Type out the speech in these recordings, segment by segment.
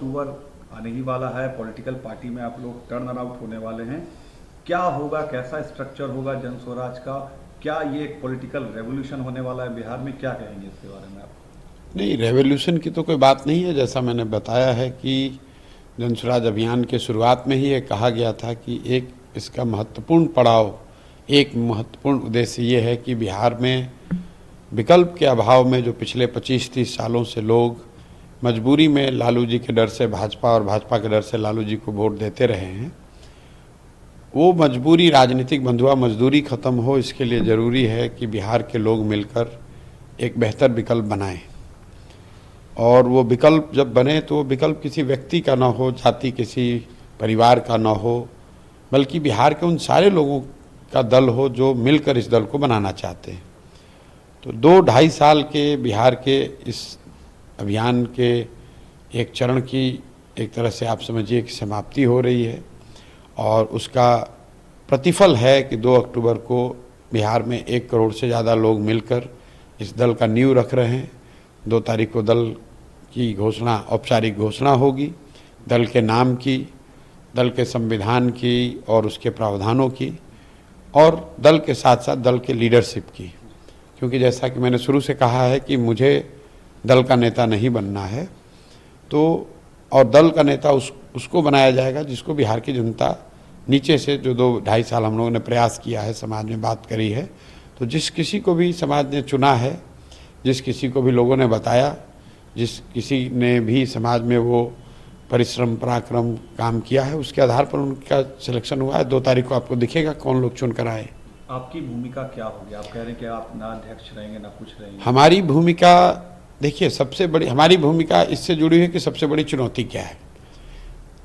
अक्टूबर आने ही वाला है, पॉलिटिकल पार्टी में आप लोग टर्न आउट होने वाले हैं। क्या होगा, कैसा स्ट्रक्चर होगा जन स्वराज का? क्या ये एक पॉलिटिकल रेवोल्यूशन होने वाला है बिहार में? क्या कहेंगे इसके बारे में आप? नहीं, रेवोल्यूशन की तो कोई बात नहीं है। जैसा मैंने बताया है कि जन स्वराज अभियान के शुरुआत में ही ये कहा गया था कि एक इसका महत्वपूर्ण पड़ाव, एक महत्वपूर्ण उद्देश्य ये है कि बिहार में विकल्प के अभाव में जो पिछले 25-30 सालों से लोग मजबूरी में लालू जी के डर से भाजपा और भाजपा के डर से लालू जी को वोट देते रहे हैं, वो मजबूरी, राजनीतिक बंधुआ मजदूरी ख़त्म हो। इसके लिए ज़रूरी है कि बिहार के लोग मिलकर एक बेहतर विकल्प बनाएं। और वो विकल्प जब बने तो वो विकल्प किसी व्यक्ति का ना हो, जाति किसी परिवार का ना हो, बल्कि बिहार के उन सारे लोगों का दल हो जो मिलकर इस दल को बनाना चाहते हैं। तो 2-2.5 साल के बिहार के इस अभियान के एक चरण की एक तरह से आप समझिए कि समाप्ति हो रही है, और उसका प्रतिफल है कि 2 अक्टूबर को बिहार में 1 करोड़ से ज़्यादा लोग मिलकर इस दल का नींव रख रहे हैं। 2 तारीख को दल की घोषणा, औपचारिक घोषणा होगी, दल के नाम की, दल के संविधान की और उसके प्रावधानों की, और दल के साथ साथ दल के लीडरशिप की। क्योंकि जैसा कि मैंने शुरू से कहा है कि मुझे दल का नेता नहीं बनना है, तो और दल का नेता उसको बनाया जाएगा जिसको बिहार की जनता नीचे से, जो 2-2.5 साल हम लोगों ने प्रयास किया है, समाज में बात करी है, तो जिस किसी को भी समाज ने चुना है, जिस किसी को भी लोगों ने बताया, जिस किसी ने भी समाज में वो परिश्रम पराक्रम काम किया है, उसके आधार पर उनका सिलेक्शन हुआ है। 2 तारीख को आपको दिखेगा कौन लोग चुन कर आए। आपकी भूमिका क्या होगी? आप कह रहे हैं कि आप ना अध्यक्ष रहेंगे ना कुछ रहेंगे। हमारी भूमिका, देखिए, सबसे बड़ी हमारी भूमिका इससे जुड़ी है कि सबसे बड़ी चुनौती क्या है।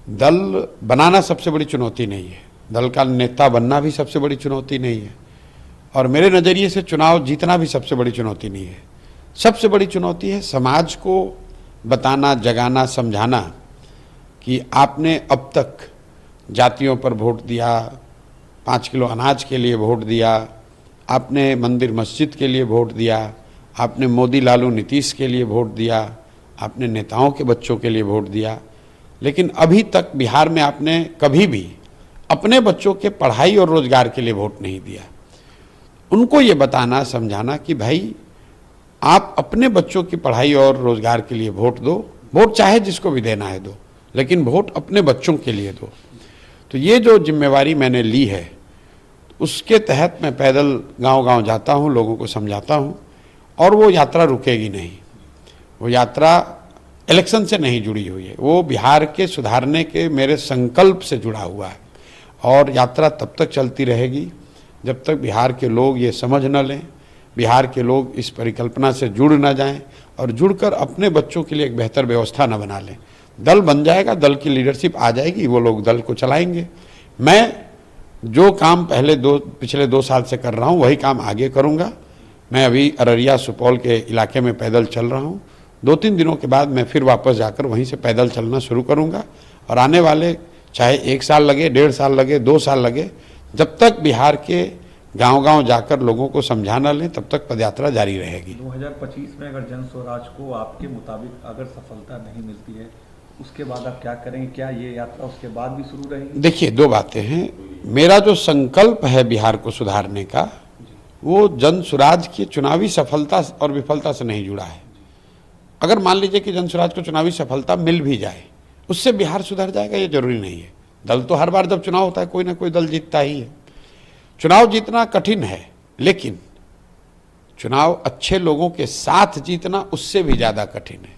दल बनाना सबसे बड़ी चुनौती नहीं है, दल का नेता बनना भी सबसे बड़ी चुनौती नहीं है, और मेरे नज़रिए से चुनाव जीतना भी सबसे बड़ी चुनौती नहीं है। सबसे बड़ी चुनौती है समाज को बताना, जगाना, समझाना कि आपने अब तक जातियों पर वोट दिया, 5 किलो अनाज के लिए वोट दिया, आपने मंदिर मस्जिद के लिए वोट दिया, आपने मोदी लालू नीतीश के लिए वोट दिया, आपने नेताओं के बच्चों के लिए वोट दिया, लेकिन अभी तक बिहार में आपने कभी भी अपने बच्चों के पढ़ाई और रोजगार के लिए वोट नहीं दिया। उनको ये बताना, समझाना कि भाई आप अपने बच्चों की पढ़ाई और रोजगार के लिए वोट दो, वोट चाहे जिसको भी देना है दो, लेकिन वोट अपने बच्चों के लिए दो। तो ये जो जिम्मेवारी मैंने ली है, उसके तहत मैं पैदल गांव-गांव जाता हूं, लोगों को समझाता हूं, और वो यात्रा रुकेगी नहीं। वो यात्रा इलेक्शन से नहीं जुड़ी हुई है, वो बिहार के सुधारने के मेरे संकल्प से जुड़ा हुआ है, और यात्रा तब तक चलती रहेगी जब तक बिहार के लोग ये समझ न लें, बिहार के लोग इस परिकल्पना से जुड़ न जाएं, और जुड़कर अपने बच्चों के लिए एक बेहतर व्यवस्था न बना लें। दल बन जाएगा, दल की लीडरशिप आ जाएगी, वो लोग दल को चलाएंगे। मैं जो काम पिछले 2 साल से कर रहा हूँ वही काम आगे करूँगा। मैं अभी अररिया, सुपौल के इलाके में पैदल चल रहा हूँ। 2-3 दिनों के बाद मैं फिर वापस जाकर वहीं से पैदल चलना शुरू करूँगा, और आने वाले चाहे 1 साल लगे, 1.5 साल लगे, 2 साल लगे, जब तक बिहार के गांव-गांव जाकर लोगों को समझाना लें, तब तक पदयात्रा जारी रहेगी। 2025 में अगर जन स्वराज को आपके मुताबिक अगर सफलता नहीं मिलती है, उसके बाद आप क्या करेंगे? क्या ये यात्रा उसके बाद भी शुरू रहेगी? देखिए, 2 बातें हैं। मेरा जो संकल्प है बिहार को सुधारने का, वो जन स्वराज की चुनावी सफलता और विफलता से नहीं जुड़ा है। अगर मान लीजिए कि जन स्वराज को चुनावी सफलता मिल भी जाए, उससे बिहार सुधर जाएगा, ये जरूरी नहीं है। दल तो हर बार जब चुनाव होता है कोई ना कोई दल जीतता ही है। चुनाव जीतना कठिन है, लेकिन चुनाव अच्छे लोगों के साथ जीतना उससे भी ज़्यादा कठिन है।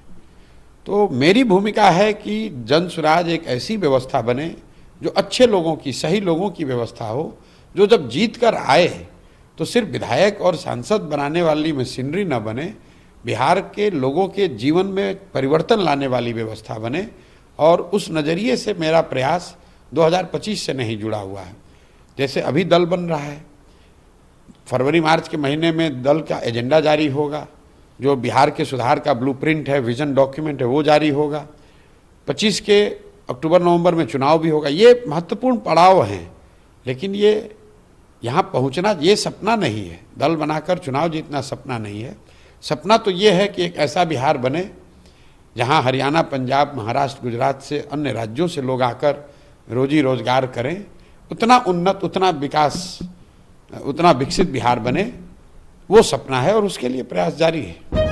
तो मेरी भूमिका है कि जन स्वराज एक ऐसी व्यवस्था बने जो अच्छे लोगों की, सही लोगों की व्यवस्था हो, जो जब जीत कर आए तो सिर्फ विधायक और सांसद बनाने वाली मशीनरी न बने, बिहार के लोगों के जीवन में परिवर्तन लाने वाली व्यवस्था बने। और उस नज़रिए से मेरा प्रयास 2025 से नहीं जुड़ा हुआ है। जैसे अभी दल बन रहा है, फरवरी-मार्च के महीने में दल का एजेंडा जारी होगा, जो बिहार के सुधार का ब्लूप्रिंट है, विजन डॉक्यूमेंट है, वो जारी होगा। 25 के अक्टूबर-नवंबर में चुनाव भी होगा। ये महत्वपूर्ण पड़ाव हैं, लेकिन ये यहाँ पहुँचना ये सपना नहीं है। दल बनाकर चुनाव जीतना सपना नहीं है। सपना तो ये है कि एक ऐसा बिहार बने जहां हरियाणा, पंजाब, महाराष्ट्र, गुजरात से, अन्य राज्यों से लोग आकर रोजी रोजगार करें, उतना उन्नत, उतना विकास, उतना विकसित बिहार बने, वो सपना है और उसके लिए प्रयास जारी है।